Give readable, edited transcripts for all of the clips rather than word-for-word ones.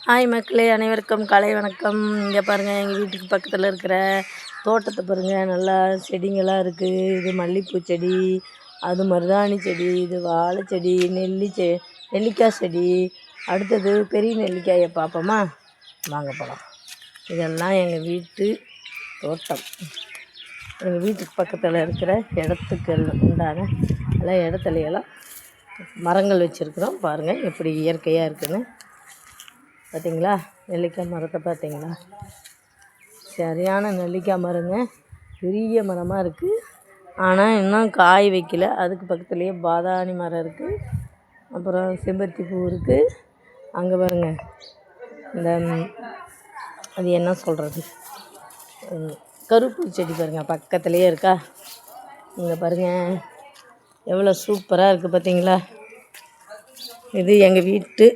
Hi மக்களே, அனைவருக்கும் காலை வணக்கம். இங்கே பாருங்கள், எங்கள் வீட்டுக்கு பக்கத்தில் இருக்கிற தோட்டத்தை பாருங்கள். நல்லா செடிங்களாம் இருக்குது. இது மல்லிகைப்பூ செடி, அது மருதாணி செடி, இது வாழை செடி, நெல்லிக்காய் செடி. அடுத்தது பெரிய நெல்லிக்காயை பார்ப்போமா? வாங்க போகலாம். இதெல்லாம் எங்கள் வீட்டு தோட்டம். எங்கள் வீட்டுக்கு பக்கத்தில் இருக்கிற இடத்துக்கு உண்டான எல்லாம் இடத்துலையெல்லாம் மரங்கள் வச்சுருக்குறோம். பாருங்கள் எப்படி இயற்கையாக இருக்குதுன்னு. பார்த்தீங்களா? நெல்லிக்காய் மரத்தை பார்த்தீங்களா? சரியான நெல்லிக்காய் மரங்க. பெரிய மரமாக இருக்குது. ஆனால் இன்னும் காய் வைக்கல. அதுக்கு பக்கத்துலேயே பாதாணி மரம் இருக்குது. அப்புறம் செம்பருத்தி பூ இருக்குது. அங்கே பாருங்கள், இந்த அது என்ன சொல்கிறது, கருப்பு செடி பாருங்கள், பக்கத்துலேயே இருக்கா. இங்கே பாருங்கள் எவ்வளோ சூப்பராக இருக்குது பார்த்தீங்களா? இது எங்கள் வீட்டு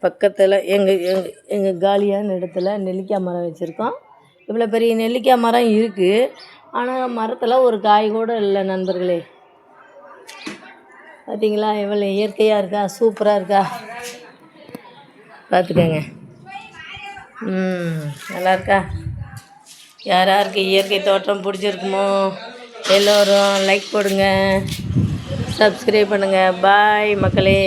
பக்கத்தில் எங்கள் காலியான இடத்துல நெல்லிக்காய் மரம் வச்சுருக்கோம். இவ்வளோ பெரிய நெல்லிக்காய் மரம் இருக்குது. ஆனால் மரத்தில் ஒரு காய் கூட இல்லை நண்பர்களே. பார்த்தீங்களா எவ்வளோ இயற்கையாக இருக்கா, சூப்பராக இருக்கா? பார்த்துக்கங்க. நல்லா இருக்கா? யாருக்கு இயற்கை தோட்டம் பிடிச்சிருக்குமோ எல்லோரும் லைக் போடுங்க, சப்ஸ்கிரைப் பண்ணுங்கள். பாய் மக்களே.